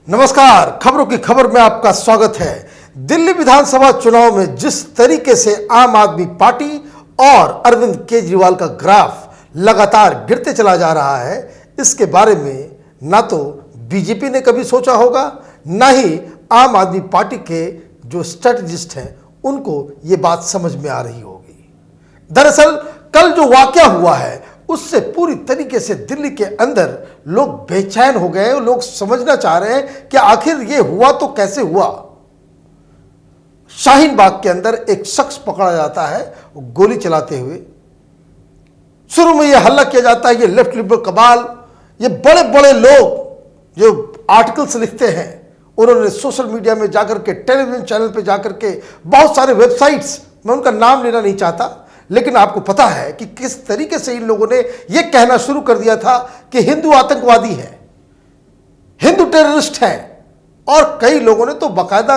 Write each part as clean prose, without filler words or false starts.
नमस्कार, खबरों की खबर में आपका स्वागत है। दिल्ली विधानसभा चुनाव में जिस तरीके से आम आदमी पार्टी और अरविंद केजरीवाल का ग्राफ लगातार गिरते चला जा रहा है, इसके बारे में ना तो बीजेपी ने कभी सोचा होगा, ना ही आम आदमी पार्टी के जो स्ट्रेटजिस्ट हैं उनको ये बात समझ में आ रही होगी। दरअसल कल जो वाकया हुआ है उससे पूरी तरीके से दिल्ली के अंदर लोग बेचैन हो गए। लोग समझना चाह रहे हैं कि आखिर ये हुआ तो कैसे हुआ। शाहीन बाग के अंदर एक शख्स पकड़ा जाता है गोली चलाते हुए। शुरू में यह हल्ला किया जाता है, ये लेफ्ट लिबरल कबाल, ये बड़े बड़े लोग जो आर्टिकल्स लिखते हैं, उन्होंने सोशल मीडिया में जाकर के, टेलीविजन चैनल पे जाकर के, बहुत सारे वेबसाइट्स, मैं उनका नाम लेना नहीं चाहता, लेकिन आपको पता है कि किस तरीके से इन लोगों ने यह कहना शुरू कर दिया था कि हिंदू आतंकवादी है, हिंदू टेररिस्ट है। और कई लोगों ने तो बाकायदा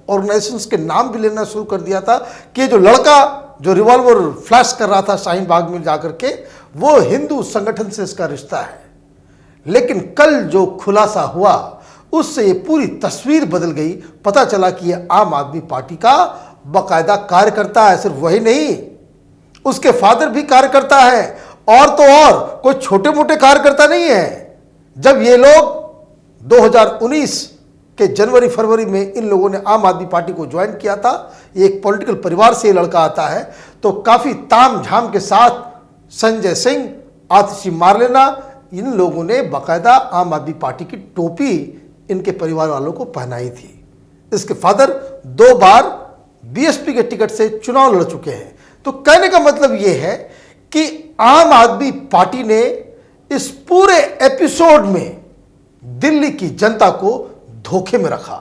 ऑर्गेनाइजेशंस के नाम भी लेना शुरू कर दिया था कि जो लड़का जो रिवॉल्वर फ्लैश कर रहा था शाहीन बाग में जाकर के, वो हिंदू संगठन से इसका रिश्ता है। लेकिन कल जो खुलासा हुआ उससे ये पूरी तस्वीर बदल गई। पता चला कि यह आम आदमी पार्टी का बाकायदा कार्यकर्ता है। सिर्फ वही नहीं, उसके फादर भी कार्यकर्ता है, और तो और कोई छोटे मोटे कार्यकर्ता नहीं है। जब ये लोग 2019 के जनवरी फरवरी में इन लोगों ने आम आदमी पार्टी को ज्वाइन किया था, एक पॉलिटिकल परिवार से ये लड़का आता है, तो काफी ताम झाम के साथ संजय सिंह, आतिशी मारलेना, इन लोगों ने बाकायदा आम आदमी पार्टी की टोपी इनके परिवार वालों को पहनाई थी। इसके फादर 2 बार बीएसपी के टिकट से चुनाव लड़ चुके हैं। तो कहने का मतलब यह है कि आम आदमी पार्टी ने इस पूरे एपिसोड में दिल्ली की जनता को धोखे में रखा।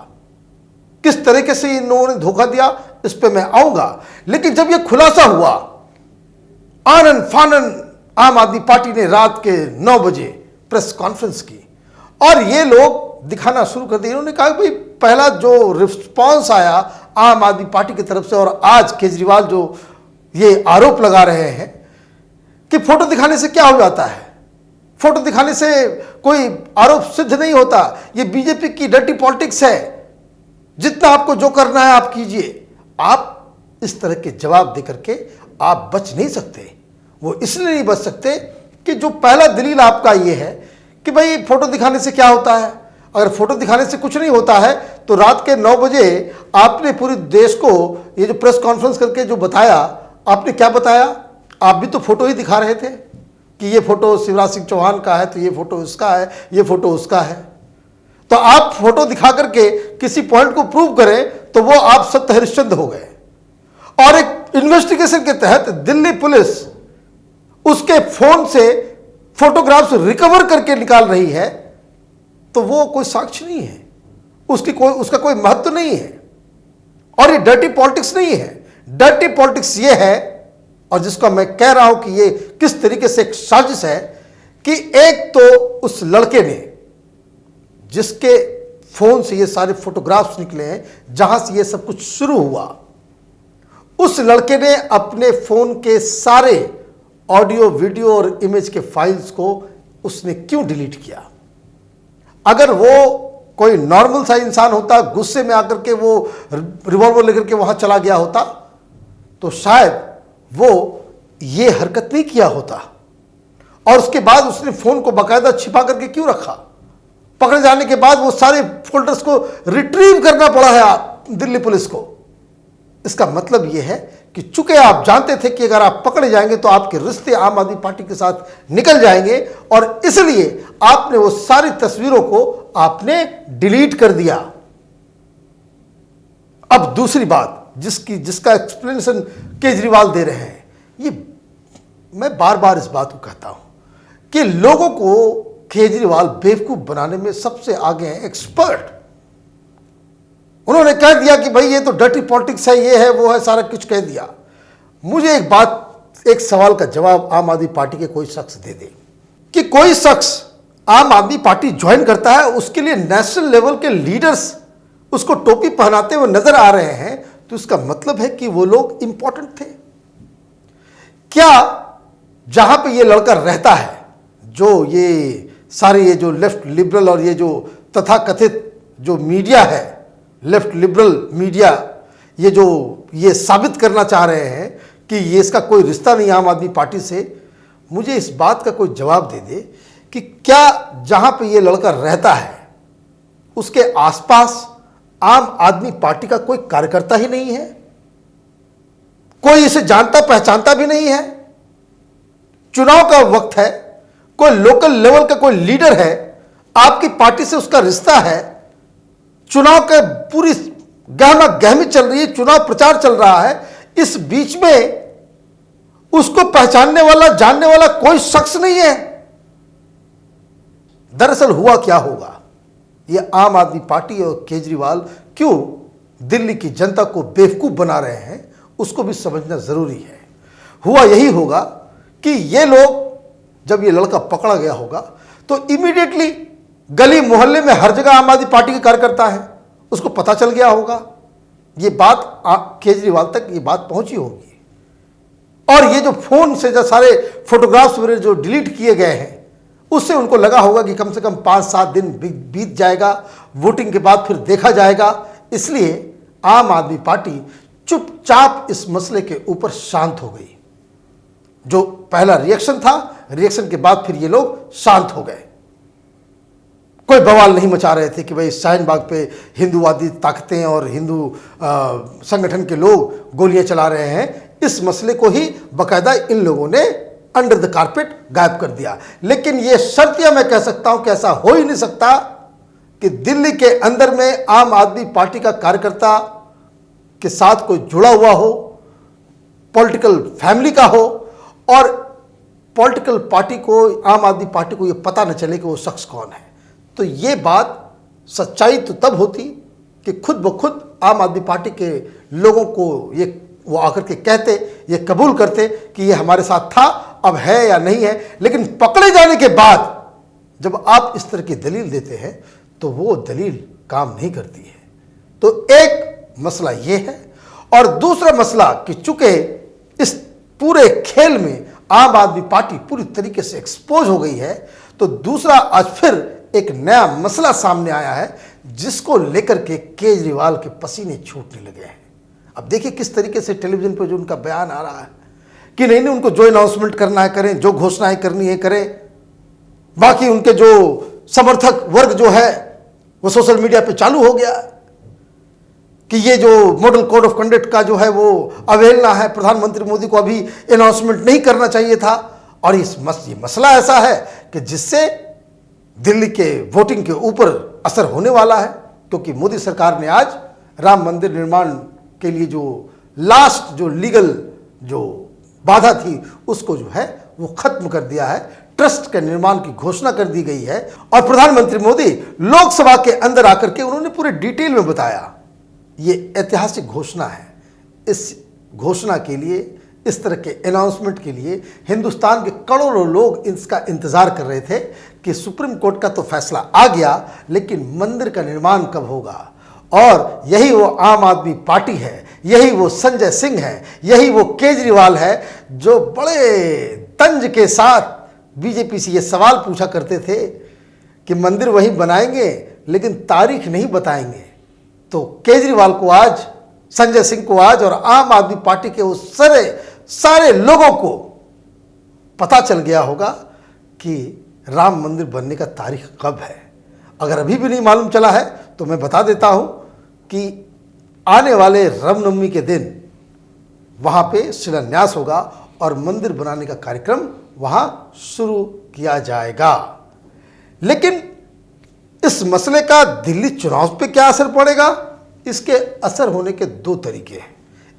किस तरीके से इन लोगों ने धोखा दिया इस पे मैं आऊंगा, लेकिन जब यह खुलासा हुआ, आनन फानन आम आदमी पार्टी ने रात के 9 बजे प्रेस कॉन्फ्रेंस की और ये लोग दिखाना शुरू कर दिया। इन्होंने कहा भाई, पहला जो रिस्पॉन्स आया आम आदमी पार्टी की तरफ से, और आज केजरीवाल जो ये आरोप लगा रहे हैं कि फोटो दिखाने से क्या हो जाता है, फोटो दिखाने से कोई आरोप सिद्ध नहीं होता, ये बीजेपी की डर्टी पॉलिटिक्स है, जितना आपको जो करना है आप कीजिए। आप इस तरह के जवाब देकर के आप बच नहीं सकते। वो इसलिए नहीं बच सकते कि जो पहला दलील आपका ये है कि भाई फोटो दिखाने से क्या होता है। अगर फोटो दिखाने से कुछ नहीं होता है तो रात के 9 बजे आपने पूरे देश को ये जो प्रेस कॉन्फ्रेंस करके जो बताया, आपने क्या बताया? आप भी तो फोटो ही दिखा रहे थे कि ये फोटो शिवराज सिंह चौहान का है, तो ये फोटो इसका है, ये फोटो उसका है। तो आप फोटो दिखा करके किसी पॉइंट को प्रूव करें तो वो आप सत्य हरिश्चंद्र हो गए। और एक इन्वेस्टिगेशन के तहत दिल्ली पुलिस उसके फोन से फोटोग्राफ्स रिकवर करके निकाल रही है, तो वो कोई साक्ष्य नहीं है, उसका कोई महत्व नहीं है। और ये डर्टी पॉलिटिक्स नहीं है। डर्टी पॉलिटिक्स ये है, और जिसका मैं कह रहा हूं कि ये किस तरीके से एक साजिश है, कि एक तो उस लड़के ने जिसके फोन से ये सारे फोटोग्राफ्स निकले हैं, जहां से ये सब कुछ शुरू हुआ, उस लड़के ने अपने फोन के सारे ऑडियो, वीडियो और इमेज के फाइल्स को उसने क्यों डिलीट किया? अगर वो कोई नॉर्मल सा इंसान होता, गुस्से में आकर के वो रिवॉल्वर लेकर के वहां चला गया होता, तो शायद वो ये हरकत नहीं किया होता। और उसके बाद उसने फोन को बाकायदा छिपा करके क्यों रखा? पकड़े जाने के बाद वो सारे फोल्डर्स को रिट्रीव करना पड़ा है दिल्ली पुलिस को। इसका मतलब यह है कि चूंकि आप जानते थे कि अगर आप पकड़े जाएंगे तो आपके रिश्ते आम आदमी पार्टी के साथ निकल जाएंगे, और इसलिए आपने वो सारी तस्वीरों को आपने डिलीट कर दिया। अब दूसरी बात जिसका एक्सप्लेनेशन केजरीवाल दे रहे हैं, ये मैं बार बार इस बात को कहता हूं कि लोगों को केजरीवाल बेवकूफ बनाने में सबसे आगे हैं, एक्सपर्ट। उन्होंने कह दिया कि भाई ये तो डर्टी पॉलिटिक्स है, ये है, वो है, सारा कुछ कह दिया। मुझे एक सवाल का जवाब आम आदमी पार्टी के कोई शख्स दे दे कि कोई शख्स आम आदमी पार्टी ज्वाइन करता है, उसके लिए नेशनल लेवल के लीडर्स उसको टोपी पहनाते हुए नजर आ रहे हैं, तो इसका मतलब है कि वो लोग इंपॉर्टेंट थे क्या? जहां पे ये लड़का रहता है, जो ये सारे ये जो लेफ्ट लिबरल और ये जो तथाकथित जो मीडिया है, लेफ्ट लिबरल मीडिया, ये साबित करना चाह रहे हैं कि ये इसका कोई रिश्ता नहीं आम आदमी पार्टी से, मुझे इस बात का कोई जवाब दे दे कि क्या जहां पे ये लड़का रहता है उसके आसपास आम आदमी पार्टी का कोई कार्यकर्ता ही नहीं है, कोई इसे जानता पहचानता भी नहीं है। चुनाव का वक्त है, कोई लोकल लेवल का कोई लीडर है, आपकी पार्टी से उसका रिश्ता है, चुनाव का पूरी गहमा गहमी चल रही है, चुनाव प्रचार चल रहा है, इस बीच में उसको पहचानने वाला जानने वाला कोई शख्स नहीं है। दरअसल हुआ क्या होगा, ये आम आदमी पार्टी और केजरीवाल क्यों दिल्ली की जनता को बेवकूफ बना रहे हैं, उसको भी समझना जरूरी है। हुआ यही होगा कि ये लोग, जब ये लड़का पकड़ा गया होगा तो इमीडिएटली गली मोहल्ले में हर जगह आम आदमी पार्टी के कार्यकर्ता है, उसको पता चल गया होगा, ये बात केजरीवाल तक ये बात पहुंची होगी। और ये जो फोन से जो सारे फोटोग्राफ्स वगैरह जो डिलीट किए गए हैं, उससे उनको लगा होगा कि कम से कम 5-7 दिन बीत जाएगा, वोटिंग के बाद फिर देखा जाएगा। इसलिए आम आदमी पार्टी चुपचाप इस मसले के ऊपर शांत हो गई। जो पहला रिएक्शन था, रिएक्शन के बाद फिर ये लोग शांत हो गए, कोई बवाल नहीं मचा रहे थे कि भाई शाहीन बाग पे हिंदूवादी ताकतें और हिंदू संगठन के लोग गोलियां चला रहे हैं। इस मसले को ही बाकायदा इन लोगों ने अंडर द कारपेट गायब कर दिया। लेकिन यह शर्तिया मैं कह सकता हूं कि ऐसा हो ही नहीं सकता कि दिल्ली के अंदर में आम आदमी पार्टी का कार्यकर्ता के साथ कोई जुड़ा हुआ हो, पॉलिटिकल फैमिली का हो, और पॉलिटिकल पार्टी को, आम आदमी पार्टी को यह पता न चले कि वो शख्स कौन है। तो ये बात सच्चाई तो तब होती कि खुद ब खुद आम आदमी पार्टी के लोगों को वो आकर के कहते, ये कबूल करते कि ये हमारे साथ था, अब है या नहीं है। लेकिन पकड़े जाने के बाद जब आप इस तरह की दलील देते हैं तो वो दलील काम नहीं करती है। तो एक मसला ये है, और दूसरा मसला कि चूंकि इस पूरे खेल में आम आदमी पार्टी पूरी तरीके से एक्सपोज हो गई है, तो दूसरा आज फिर एक नया मसला सामने आया है जिसको लेकर के केजरीवाल के पसीने छूटने लगे हैं। अब देखिए किस तरीके से टेलीविजन पर जो उनका बयान आ रहा है कि नहीं उनको जो अनाउंसमेंट करना है करें, जो घोषणाएं करनी है करें, बाकी उनके जो समर्थक वर्ग जो है वो सोशल मीडिया पे चालू हो गया कि ये जो मॉडल कोड ऑफ कंडक्ट का जो है वो अवहेलना है, प्रधानमंत्री मोदी को अभी अनाउंसमेंट नहीं करना चाहिए था। और ये मसला ऐसा है कि जिससे दिल्ली के वोटिंग के ऊपर असर होने वाला है, क्योंकि मोदी सरकार ने आज राम मंदिर निर्माण के लिए जो लास्ट जो लीगल जो बाधा थी उसको जो है वो खत्म कर दिया है। ट्रस्ट के निर्माण की घोषणा कर दी गई है और प्रधानमंत्री मोदी लोकसभा के अंदर आकर के उन्होंने पूरे डिटेल में बताया ये ऐतिहासिक घोषणा है। इस घोषणा के लिए, इस तरह के अनाउंसमेंट के लिए हिंदुस्तान के करोड़ों लोग इसका इंतजार कर रहे थे कि सुप्रीम कोर्ट का तो फैसला आ गया, लेकिन मंदिर का निर्माण कब होगा। और यही वो आम आदमी पार्टी है, यही वो संजय सिंह है, यही वो केजरीवाल है जो बड़े तंज के साथ बीजेपी से ये सवाल पूछा करते थे कि मंदिर वहीं बनाएंगे लेकिन तारीख नहीं बताएंगे। तो केजरीवाल को आज, संजय सिंह को आज और आम आदमी पार्टी के उस सारे लोगों को पता चल गया होगा कि राम मंदिर बनने का तारीख कब है। अगर अभी भी नहीं मालूम चला है तो मैं बता देता हूं कि आने वाले रामनवमी के दिन वहां पे शिलान्यास होगा और मंदिर बनाने का कार्यक्रम वहां शुरू किया जाएगा। लेकिन इस मसले का दिल्ली चुनाव पे क्या असर पड़ेगा, इसके असर होने के दो तरीके हैं।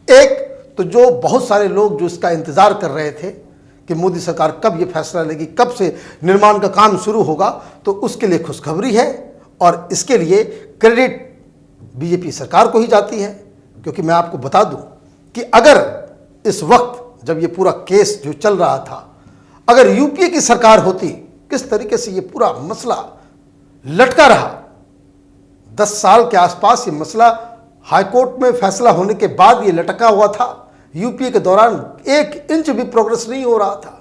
एक तो जो बहुत सारे लोग जो इसका इंतजार कर रहे थे कि मोदी सरकार कब ये फैसला लेगी, कब से निर्माण का काम शुरू होगा, तो उसके लिए खुशखबरी है और इसके लिए क्रेडिट बीजेपी सरकार को ही जाती है। क्योंकि मैं आपको बता दूं कि अगर इस वक्त जब ये पूरा केस जो चल रहा था, अगर यूपीए की सरकार होती, किस तरीके से ये पूरा मसला लटका रहा, 10 साल के आसपास ये मसला हाईकोर्ट में फैसला होने के बाद ये लटका हुआ था। यूपीए के दौरान 1 इंच भी प्रोग्रेस नहीं हो रहा था,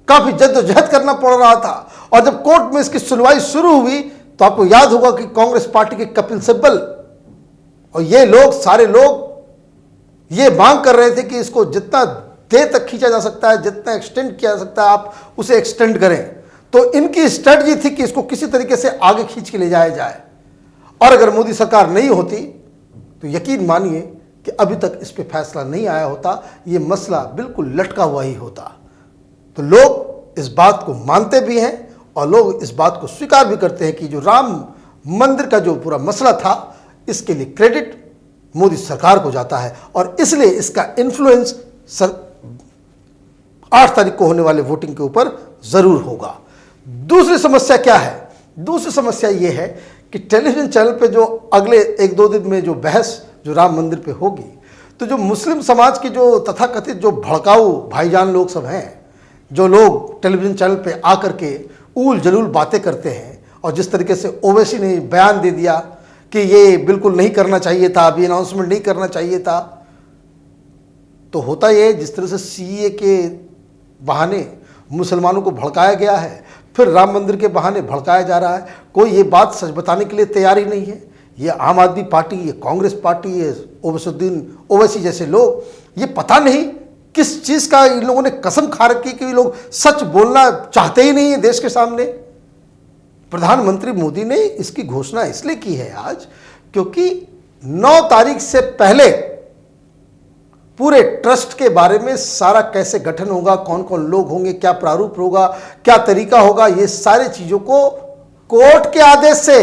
काफी जद्दोजहद करना पड़ रहा था। और जब कोर्ट में इसकी सुनवाई शुरू हुई तो आपको याद होगा कि कांग्रेस पार्टी के कपिल सिब्बल और ये लोग सारे लोग ये मांग कर रहे थे कि इसको जितना देर तक खींचा जा सकता है, जितना एक्सटेंड किया जा सकता है, आप उसे एक्सटेंड करें। तो इनकी स्ट्रेटजी थी कि इसको किसी तरीके से आगे खींच के ले जाया जाए, और अगर मोदी सरकार नहीं होती तो यकीन मानिए कि अभी तक इस पे फैसला नहीं आया होता, ये मसला बिल्कुल लटका हुआ ही होता। तो लोग इस बात को मानते भी हैं और लोग इस बात को स्वीकार भी करते हैं कि जो राम मंदिर का जो पूरा मसला था, इसके लिए क्रेडिट मोदी सरकार को जाता है, और इसलिए इसका इन्फ्लुएंस 8 तारीख को होने वाले वोटिंग के ऊपर जरूर होगा। दूसरी समस्या क्या है? दूसरी समस्या यह है कि टेलीविजन चैनल पे जो अगले 1-2 दिन में जो बहस जो राम मंदिर पे होगी, तो जो मुस्लिम समाज के जो तथाकथित जो भड़काऊ भाईजान लोग सब हैं, जो लोग टेलीविजन चैनल पे आकर के ऊल जलूल बातें करते हैं, और जिस तरीके से ओवैसी ने बयान दे दिया कि ये बिल्कुल नहीं करना चाहिए था, अभी अनाउंसमेंट नहीं करना चाहिए था, तो होता यह जिस तरह से सीए के बहाने मुसलमानों को भड़काया गया है, फिर राम मंदिर के बहाने भड़काया जा रहा है। कोई ये बात सच बताने के लिए तैयार ही नहीं है। ये आम आदमी पार्टी, ये कांग्रेस पार्टी, ये ओवैसी जैसे लोग, ये पता नहीं किस चीज़ का इन लोगों ने कसम खा रखी कि ये लोग सच बोलना चाहते ही नहीं है देश के सामने। प्रधानमंत्री मोदी ने इसकी घोषणा इसलिए की है आज, क्योंकि 9 तारीख से पहले पूरे ट्रस्ट के बारे में सारा कैसे गठन होगा, कौन कौन लोग होंगे, क्या प्रारूप होगा, क्या तरीका होगा, ये सारी चीजों को कोर्ट के आदेश से,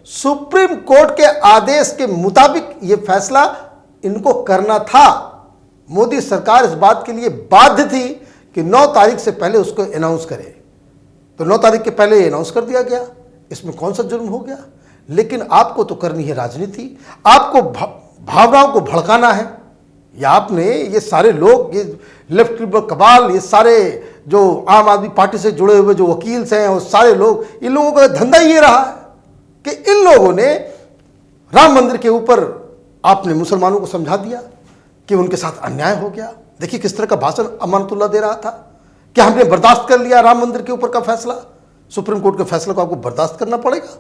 सुप्रीम कोर्ट के आदेश के मुताबिक ये फैसला इनको करना था। मोदी सरकार इस बात के लिए बाध्य थी कि 9 तारीख से पहले उसको अनाउंस करे, तो 9 तारीख के पहले अनाउंस कर दिया गया। इसमें कौन सा जुर्म हो गया? लेकिन आपको तो करनी है राजनीति, आपको भावनाओं को भड़काना है। या आपने ये सारे लोग, ये लेफ्ट लिबरल कबाल, ये सारे जो आम आदमी पार्टी से जुड़े हुए जो वकील हैं और सारे लोग, इन लोगों का धंधा ये रहा है कि इन लोगों ने राम मंदिर के ऊपर आपने मुसलमानों को समझा दिया कि उनके साथ अन्याय हो गया। देखिए किस तरह का भाषण अमानतुल्लाह दे रहा था कि हमने बर्दाश्त कर लिया राम मंदिर के ऊपर का फैसला। सुप्रीम कोर्ट के फैसले को आपको बर्दाश्त करना पड़ेगा,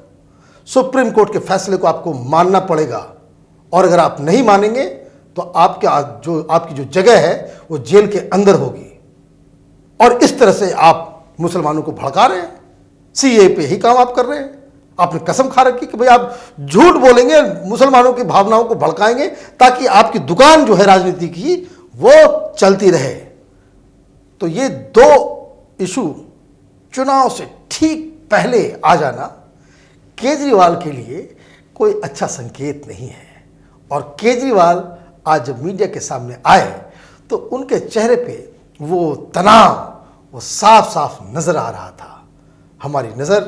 सुप्रीम कोर्ट के फैसले को आपको मानना पड़ेगा, और अगर आप नहीं मानेंगे तो आपकी जो जगह है वो जेल के अंदर होगी। और इस तरह से आप मुसलमानों को भड़का रहे हैं, सीए पे ही काम आप कर रहे हैं। आपने कसम खा रखी कि भाई आप झूठ बोलेंगे, मुसलमानों की भावनाओं को भड़काएंगे, ताकि आपकी दुकान जो है राजनीति की वो चलती रहे। तो ये 2 इशू चुनाव से ठीक पहले आ जाना केजरीवाल के लिए कोई अच्छा संकेत नहीं है। और केजरीवाल आज जब मीडिया के सामने आए तो उनके चेहरे पे वो तनाव वो साफ साफ नजर आ रहा था। हमारी नज़र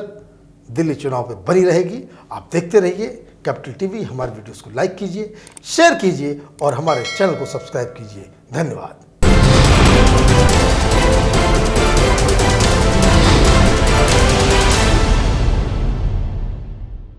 दिल्ली चुनाव पे बनी रहेगी। आप देखते रहिए कैपिटल टीवी। हमारे वीडियोस को लाइक कीजिए, शेयर कीजिए और हमारे चैनल को सब्सक्राइब कीजिए। धन्यवाद।